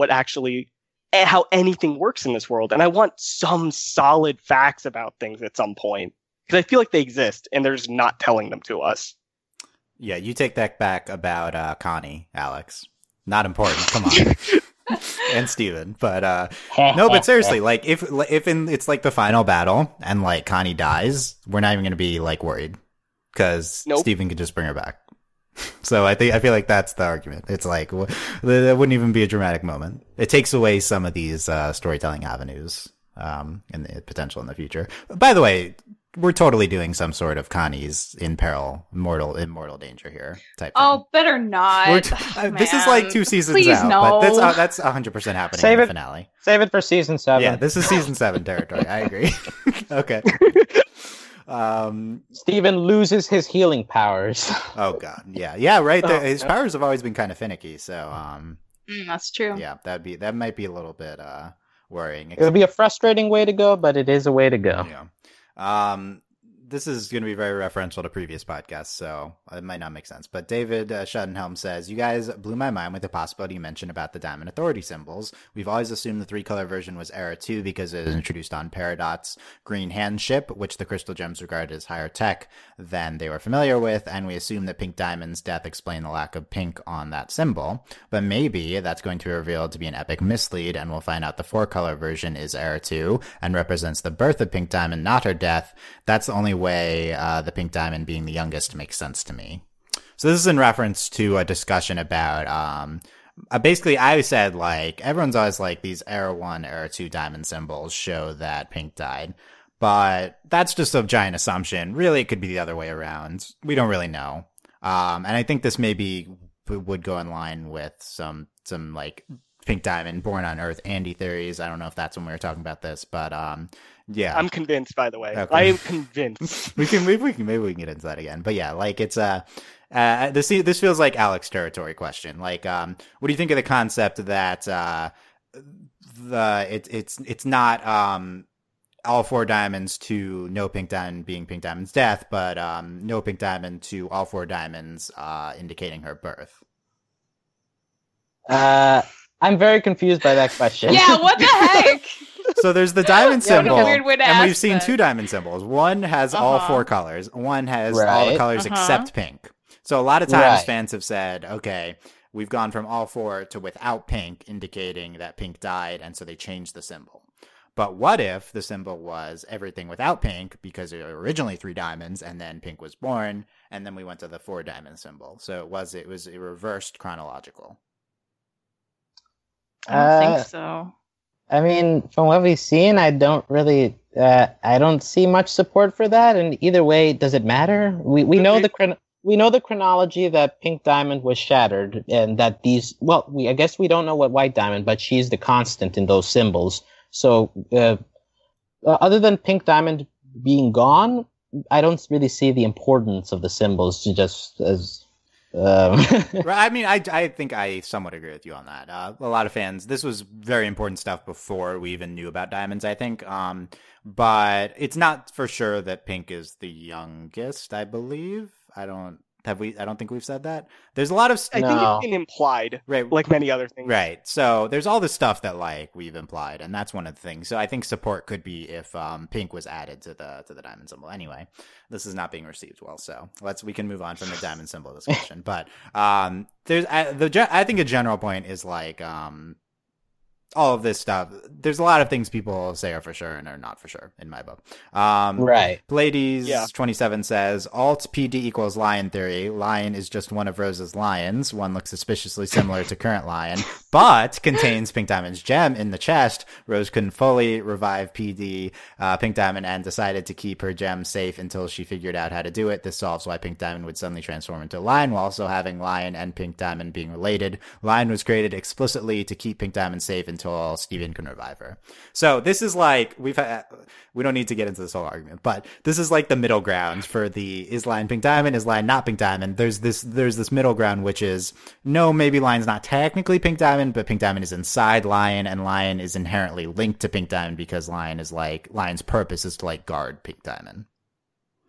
how anything works in this world. And I want some solid facts about things at some point. Because I feel like they exist, and they're just not telling them to us. Yeah, you take that back about Connie, Alex. Not important. Come on. And Steven. But no, but seriously, like if it's like the final battle and like Connie dies, we're not even going to be like worried because Steven could just bring her back. So I feel like that's the argument. It's like that wouldn't even be a dramatic moment. It takes away some of these storytelling avenues in the potential in the future. By the way, we're totally doing some sort of Connie's in peril, mortal danger here type thing. Oh, better not. This is like 2 seasons Please, out, no. but that's 100% happening in the finale. Save it for season 7. Yeah, this is season 7 territory. I agree. Okay. Steven loses his healing powers. Oh god, yeah, right. His powers have always been kind of finicky, so that's true. Yeah, that might be a little bit worrying. It would be a frustrating way to go, but it is a way to go. Yeah. This is going to be very referential to previous podcasts, so it might not make sense. But David Schadenhelm says, you guys blew my mind with the possibility you mentioned about the Diamond Authority symbols. We've always assumed the 3-color version was Era 2 because it was introduced on Peridot's green hand ship, which the crystal gems regarded as higher tech than they were familiar with, and we assume that Pink Diamond's death explained the lack of pink on that symbol. But maybe that's going to be revealed to be an epic mislead, and we'll find out the 4-color version is Era 2 and represents the birth of Pink Diamond, not her death. That's the only way the Pink Diamond being the youngest makes sense to me. So this is in reference to a discussion about basically I said, like, everyone's always like, these Era 1, Era 2 diamond symbols show that Pink died, but that's just a giant assumption. Really, it could be the other way around. We don't really know. And I think this maybe would go in line with some like Pink Diamond, Born on Earth, Andy theories. I don't know if that's when we were talking about this, but yeah. I'm convinced, by the way. Okay. I am convinced. maybe we can get into that again. But yeah, like it's this feels like Alex territory question. Like, what do you think of the concept that it's not all 4 diamonds to no Pink Diamond being Pink Diamond's death, but no Pink Diamond to all 4 diamonds indicating her birth? I'm very confused by that question. Yeah, what the heck? So there's the diamond symbol, weird way to and we've ask seen that. 2 diamond symbols. One has all 4 colors. One has all the colors except pink. So a lot of times fans have said, okay, we've gone from all 4 to without pink, indicating that Pink died, and so they changed the symbol. But what if the symbol was everything without pink, because there were originally 3 diamonds, and then pink was born, and then we went to the 4 diamond symbol. So it was a reversed chronological. I don't think so. I mean, from what we've seen, I don't see much support for that. And either way, does it matter? We know the chronology that Pink Diamond was shattered, and that I guess we don't know what White Diamond, but she's the constant in those symbols. So, other than Pink Diamond being gone, I don't really see the importance of the symbols just as. I mean, I think I somewhat agree with you on that. A lot of fans, this was very important stuff before we even knew about diamonds, I think. But it's not for sure that Pink is the youngest, I believe. I don't think we've said that. There's a lot of I think it's been implied, right? Like many other things, right? So there's all this stuff that like we've implied, and that's one of the things. So I think support could be if Pink was added to the diamond symbol. Anyway, this is not being received well, so we can move on from the diamond symbol discussion. But I think a general point is like all of this stuff. There's a lot of things people say are for sure and are not for sure in my book. Right. Blades 27 says Alt PD equals lion theory. Lion is just one of Rose's lions. One looks suspiciously similar to current lion, but contains Pink Diamond's gem in the chest. Rose couldn't fully revive PD Pink Diamond and decided to keep her gem safe until she figured out how to do it. This solves why Pink Diamond would suddenly transform into a lion while also having lion and Pink Diamond being related. Lion was created explicitly to keep Pink Diamond safe until Steven can revive her. So this is like we don't need to get into this whole argument, but this is like the middle ground for the is Lion Pink Diamond, is Lion not Pink Diamond. There's this middle ground, which is no, maybe Lion's not technically Pink Diamond, but Pink Diamond is inside Lion, and Lion is inherently linked to Pink Diamond because Lion's purpose is to like guard Pink Diamond.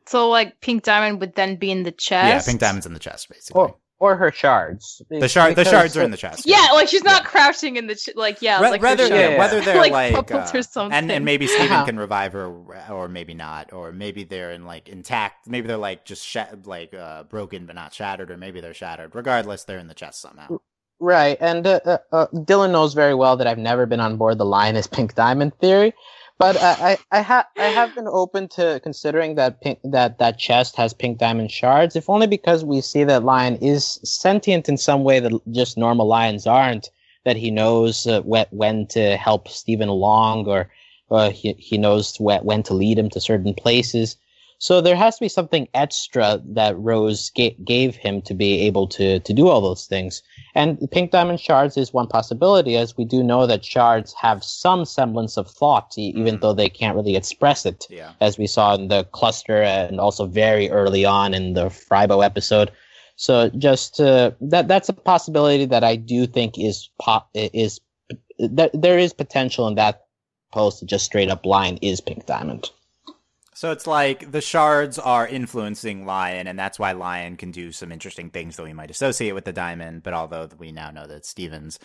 So like Pink Diamond would then be in the chest. Yeah, Pink Diamond's in the chest basically. Or her shards. The shards are in the chest. Yeah, like she's not crouching in the whether they're like puppets or something. and maybe Steven can revive her, or maybe not, or maybe they're in like intact. Maybe they're like just broken but not shattered, or maybe they're shattered. Regardless, they're in the chest somehow. Right, and Dylan knows very well that I've never been on board the Lion is Pink Diamond theory. But I have been open to considering that that chest has Pink Diamond shards, if only because we see that Lion is sentient in some way that just normal lions aren't. That he knows when to help Steven along, or He knows when to lead him to certain places. So there has to be something extra that Rose gave him to be able to do all those things. And pink diamond shards is one possibility, as we do know that shards have some semblance of thought, even though they can't really express it, as we saw in the cluster and also very early on in the Fribo episode. So just that's a possibility that I do think that there is potential in that, opposed to just straight up Lion is pink diamond. So it's like the shards are influencing Lion, and that's why Lion can do some interesting things that we might associate with the diamond. But although we now know that Steven's,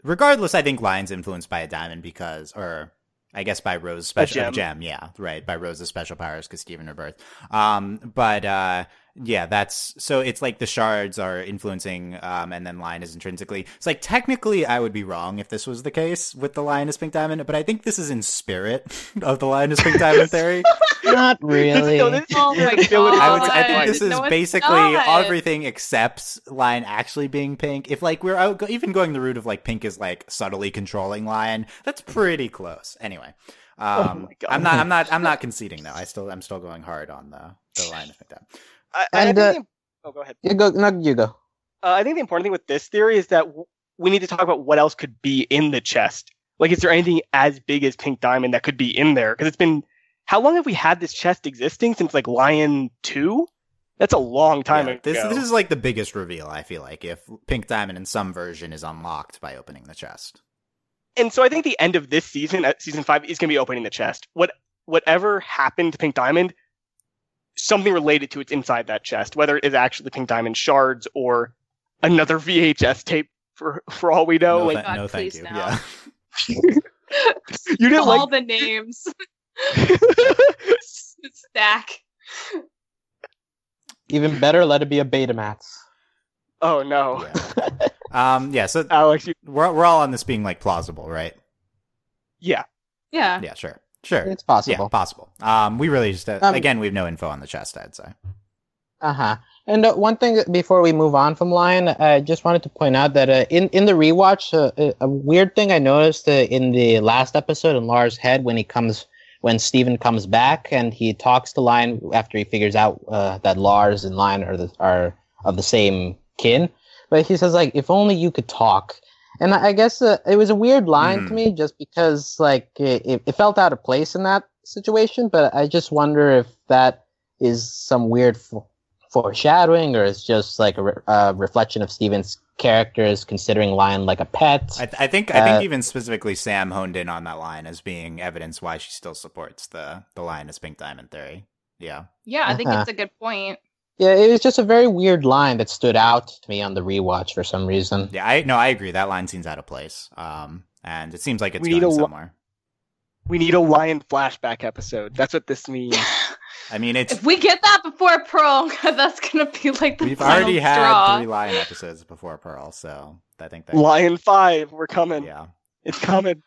regardless, I think Lion's influenced by a diamond because, or I guess by Rose's special gem. Yeah, right. By Rose's special powers because Steven rebirthed. Yeah, that's so it's like the shards are influencing, and then Lion is intrinsically. It's like technically I would be wrong if this was the case with the Lion is pink diamond, but I think this is in spirit of the Lion is pink diamond theory. Not really. Oh my god! I think this is basically everything except Lion actually being pink. If like we're even going the route of like pink is like subtly controlling Lion, that's pretty close. Anyway, I'm not conceding though. I'm still going hard on the Lion is pink diamond. Go ahead. You go. I think the important thing with this theory is that we need to talk about what else could be in the chest. Like, is there anything as big as pink diamond that could be in there? Because it's been, how long have we had this chest existing? Since like Lion 2? That's a long time ago. This is like the biggest reveal, I feel like, if pink diamond in some version is unlocked by opening the chest. And so I think the end of this season, at season 5, is going to be opening the chest. Whatever happened to pink diamond, something related to it's inside that chest, whether it is actually the pink diamond shards or another VHS tape for all we know. No, thank you. Now. Yeah. You didn't all the names. Stack. Even better, let it be a Betamax. Oh no. Yeah. So Alex, we're all on this being like plausible, right? Yeah. Yeah. Yeah. Sure. It's possible. Yeah, possible. We really just again, we have no info on the chest, I'd say. And one thing before we move on from Lion, I just wanted to point out that in the rewatch, a weird thing I noticed in the last episode in Lars' head when Steven comes back and he talks to Lion after he figures out that Lars and Lion are of the same kin, but he says like, "If only you could talk." And I guess it was a weird line to me, just because like it felt out of place in that situation. But I just wonder if that is some weird foreshadowing, or it's just like a reflection of Steven's characters considering Lion like a pet. I think even specifically Sam honed in on that line as being evidence why she still supports the Lion is pink diamond theory. Yeah. Yeah, I think it's a good point. Yeah, it was just a very weird line that stood out to me on the rewatch for some reason. Yeah, I agree. That line seems out of place. And it seems like it's going somewhere. We need a Lion flashback episode. That's what this means. I mean, if we get that before Pearl, that's gonna be like the we've final already straw. had 3 Lion episodes before Pearl, so I think that Lion 5, we're coming. Yeah, it's coming.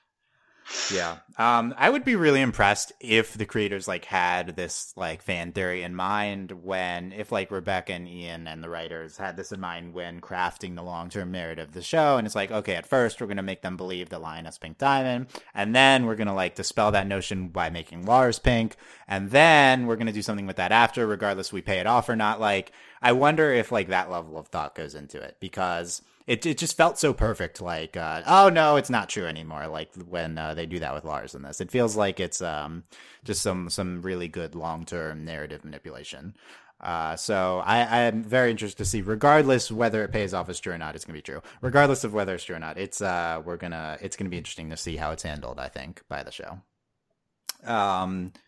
Yeah. I would be really impressed if the creators like had this like fan theory in mind if like Rebecca and Ian and the writers had this in mind when crafting the long-term narrative of the show. And it's like, okay, at first we're going to make them believe that Lion is pink diamond. And then we're going to like dispel that notion by making Lars pink. And then we're going to do something with that after, regardless if we pay it off or not. Like, I wonder if like that level of thought goes into it, because it just felt so perfect. Like, oh no, it's not true anymore. Like when they do that with Lars in this, it feels like it's just some really good long-term narrative manipulation. So I am very interested to see, regardless whether it pays off as true or not, it's gonna be true. Regardless of whether it's true or not, it's gonna be interesting to see how it's handled, I think, by the show.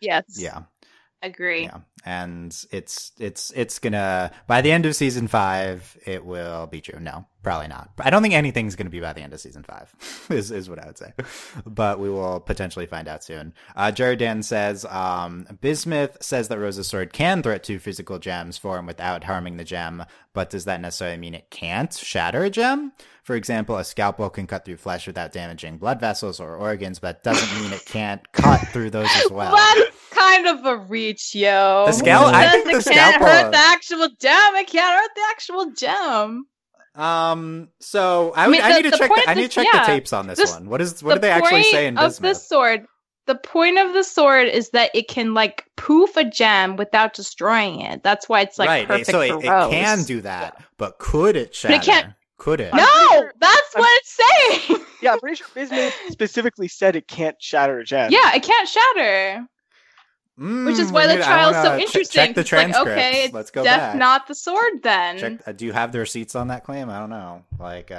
Yes. Yeah. Agree. Yeah. And it's gonna, by the end of season 5, it will be true. No, probably not. I don't think anything's gonna be by the end of season 5 is what I would say, but we will potentially find out soon. Jared Dan says, Bismuth says that Rose's sword can threat 2 physical gems for him without harming the gem, but does that necessarily mean it can't shatter a gem? For example, a scalpel can cut through flesh without damaging blood vessels or organs, but doesn't mean it can't cut through those as well. That's kind of a reach, yo. The scalpel, I think the scalpel hurt the actual gem. It can't hurt the actual gem. So I need to check the tapes on this one. What do they actually say in Bismuth? Of the sword, The point of the sword is that it can like poof a gem without destroying it. That's why it's like right. perfect So for it Rose. can do that, but could it shatter? But it can't. Could it? No, sure- that's what it's saying. Yeah, I'm pretty sure Bismuth specifically said it can't shatter a gem. Yeah, it can't shatter. Which is why the trial is so interesting. Check the It's like, transcripts. okay, it's Let's go def back. not the sword then. Check, do you have the receipts on that claim? I don't know. Like,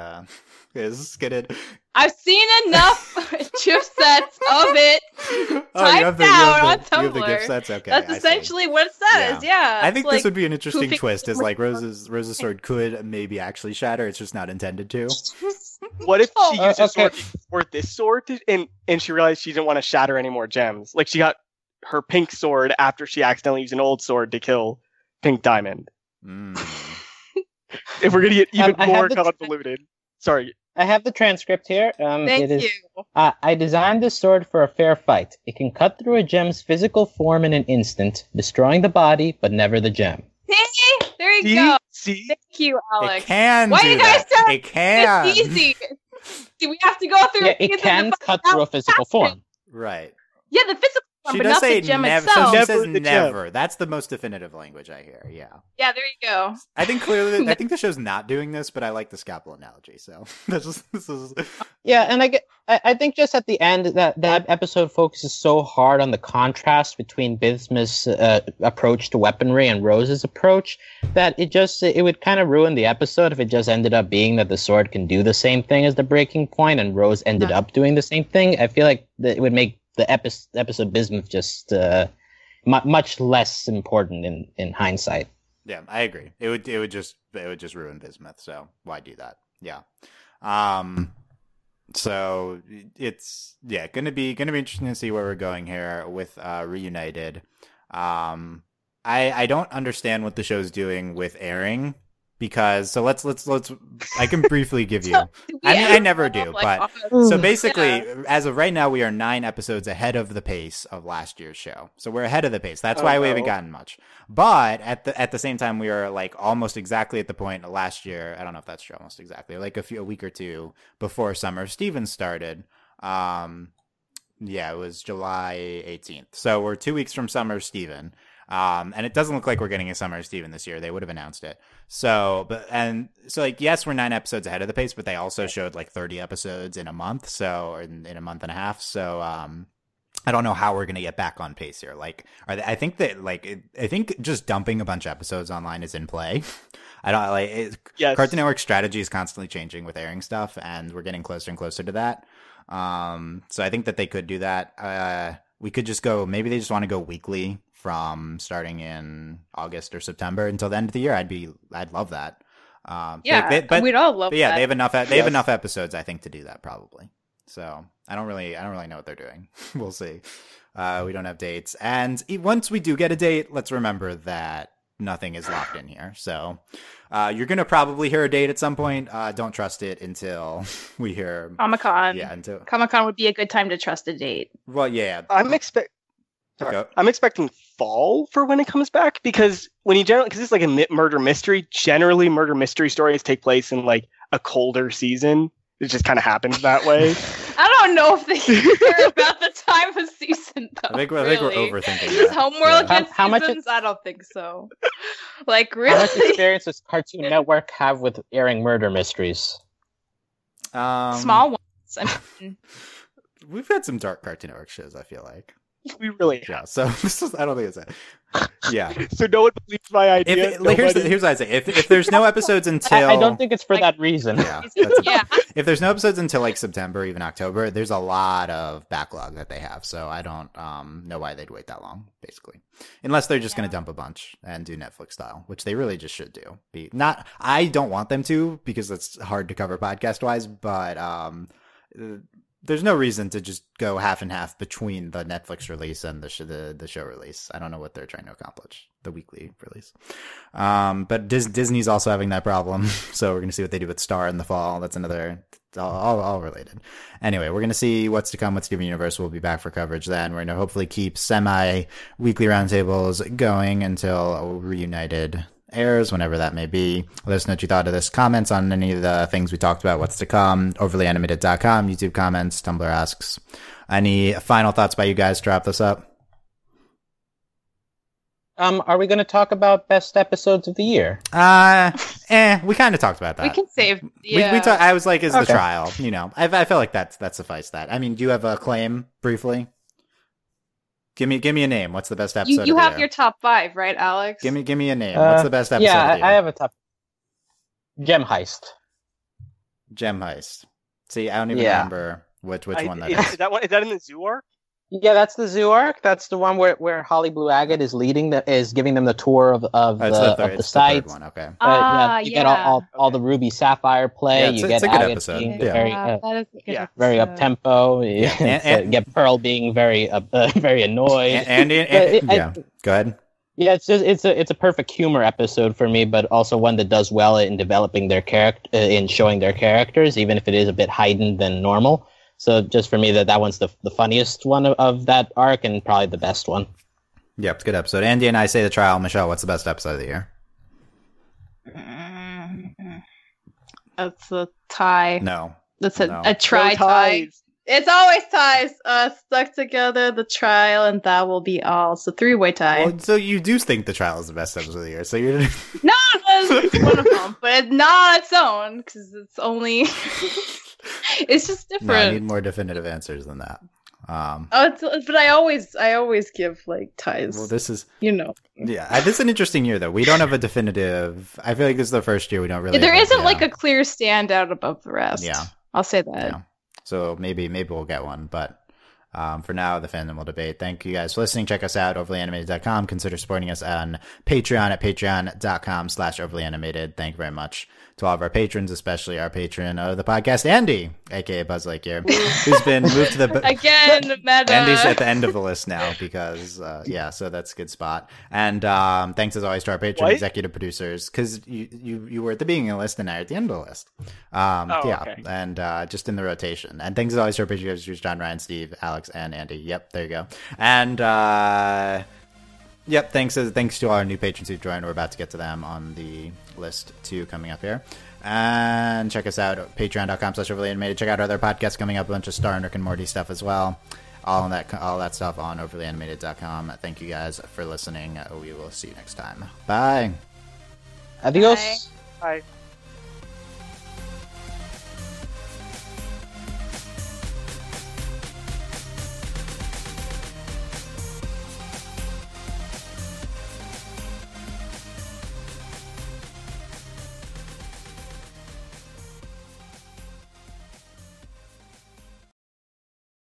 is it? I've seen enough chipsets of it typed you out on have the Tumblr. gift sets? Okay, That's I see. essentially what it says. Yeah, I think it's this like would be an interesting poofing twist. Is the like Rose's sword could maybe actually shatter. It's just not intended to. What if she used a okay. sword for this sword and she realized she didn't want to shatter any more gems? Like she got her pink sword after she accidentally used an old sword to kill Pink Diamond. If we're gonna get even I more have the- convoluted. Sorry. I have the transcript here. Thank it is, you. I designed this sword for a fair fight. It can cut through a gem's physical form in an instant, destroying the body, but never the gem. See? There you See? go. See? Thank you, Alex. It can. Why do you guys that. say It can. It's easy. See, we have to go through. Yeah, it can cut through a physical form. Right. Yeah, the physical form, She but does not say the gem never. itself. So she Never says the gem. never. That's the most definitive language I hear. Yeah. Yeah, there you go. I think clearly. I think the show's not doing this, but I like the scalpel analogy. So this is. Yeah, and I think just at the end that episode focuses so hard on the contrast between Bismuth's approach to weaponry and Rose's approach that it would kind of ruin the episode if it just ended up being that the sword can do the same thing as the breaking point and Rose ended up doing the same thing. I feel like it would make the episode Bismuth just much less important in hindsight. Yeah, I agree. It would just ruin Bismuth. So why do that? Yeah. So it's gonna be interesting to see where we're going here with Reunited. I don't understand what the show's doing with airing because let's I can briefly give you. I mean, I never do, but so basically, as of right now, we are 9 episodes ahead of the pace of last year's show. So we're ahead of the pace. That's why we haven't gotten much. But at the same time, we are like almost exactly at the point of last year. I don't know if that's true, almost exactly, like a week or two before Summer of Steven started. It was July 18th. So we're 2 weeks from Summer of Steven. And it doesn't look like we're getting a Summer of Steven this year. They would have announced it. So yes, we're 9 episodes ahead of the pace, but they also showed like 30 episodes in a month. So in a month and a half. So, I don't know how we're going to get back on pace here. Like, I think just dumping a bunch of episodes online is in play. Yes. Cartoon Network's strategy is constantly changing with airing stuff, and we're getting closer and closer to that. So I think that they could do that. We could just go, maybe they just want to go weekly from starting in August or September until the end of the year. I'd love that. We'd all love that. Yeah, they have enough episodes, I think, to do that probably. So I don't really know what they're doing. We'll see. We don't have dates, and once we do get a date, let's remember that nothing is locked in here. So you're gonna probably hear a date at some point. Don't trust it until we hear Comic-Con. Yeah, until Comic-Con would be a good time to trust a date. Well, yeah. I'm expecting fall for when it comes back because because it's like a murder mystery. Generally, murder mystery stories take place in like a colder season. It just kind of happens that way. I don't know if they care about the time of season, though. I think we're overthinking This that. homeworld Yeah. against How much seasons? I don't think so. Like, really? How much experience does Cartoon Network have with airing murder mysteries? Small ones. I mean, We've had some dark Cartoon Network shows, I feel like. We really Yeah, so I don't think it's that. Yeah. So no one believes my idea. Here's what I say. If there's no episodes until I don't think it's for that reason. Yeah, yeah. if there's no episodes until like September, even October, there's a lot of backlog that they have. So I don't know why they'd wait that long, basically, unless they're just going to dump a bunch and do Netflix style, which they really just should do. I don't want them to because it's hard to cover podcast wise, but there's no reason to just go half and half between the Netflix release and the show release. I don't know what they're trying to accomplish, the weekly release. But Disney's also having that problem. So we're going to see what they do with Star in the fall. That's another, all related. Anyway, we're going to see what's to come with Steven Universe. We'll be back for coverage then. We're going to hopefully keep semi-weekly roundtables going until Reunited airs, whenever that may be. Let us know what you thought of this. Comments on any of the things we talked about, what's to come, overlyanimated.com, YouTube comments, Tumblr asks. Any final thoughts by you guys to wrap this up? Are we going to talk about best episodes of the year? We kind of talked about that. We can save. Yeah. I was like, is the Okay. trial? I feel like that sufficed that. I mean, do you have a claim briefly? Give me a name. What's the best episode? You of the have year? your top 5, right, Alex? Give me a name. What's the best episode? Yeah, of the year? I have a top. Gem Heist. Gem Heist. See, I don't even Yeah. remember which one that is. Is that in the zoo arc? Yeah, that's the zoo arc. That's the one where Holly Blue Agate is is giving them the tour of Oh, the it's the third site. one. Okay. You get all the Ruby Sapphire play. Yeah, you it's get a good Agate episode. being Yeah. very that is a good Yeah. very episode. up tempo. And- You get Pearl being very very annoyed. Yeah. Go ahead. Yeah, it's a perfect humor episode for me, but also one that does well in developing their character, in showing their characters, even if it is a bit heightened than normal. So just for me, that one's the funniest one of that arc and probably the best one. Yep, it's a good episode. Andy and I say the trial. Michelle, what's the best episode of the year? That's a tie. No. That's No. a try No tie. ties. It's always ties. Stuck together, the trial, and that will be all. So 3-way tie. Well, so you do think the trial is the best episode of the year? So you're No, it's one of them, but not its own because it's only. It's just no, I different. need more definitive answers than that. But I always give like ties. Well, this is Yeah. This is an interesting year though. We don't have a definitive. I feel like this is the first year we don't really. There have isn't like a clear standout above the rest. Yeah. I'll say that. Yeah. So maybe we'll get one, but for now, the fandom will debate. Thank you guys for listening. Check us out, overlyanimated.com. Consider supporting us on Patreon at patreon.com/overlyanimated. Thank you very much to all of our patrons, especially our patron of the podcast, Andy, aka Buzz Lightyear, who's been moved to the Again, meta. Andy's at the end of the list now because, so that's a good spot. And thanks as always to our patron executive producers because you were at the beginning of the list and now you're at the end of the list. Okay. And just in the rotation. And thanks as always to our patron producers, John, Ryan, Steve, Alex, and Andy. Yep, there you go. And thanks to all our new patrons who've joined. We're about to get to them on the list too coming up here. And check us out at patreon.com/overlyanimated. Check out our other podcasts coming up, a bunch of Star and Rick and Morty stuff as well. All that stuff on overlyanimated.com. Thank you guys for listening. We will see you next time. Bye. Adios. Bye.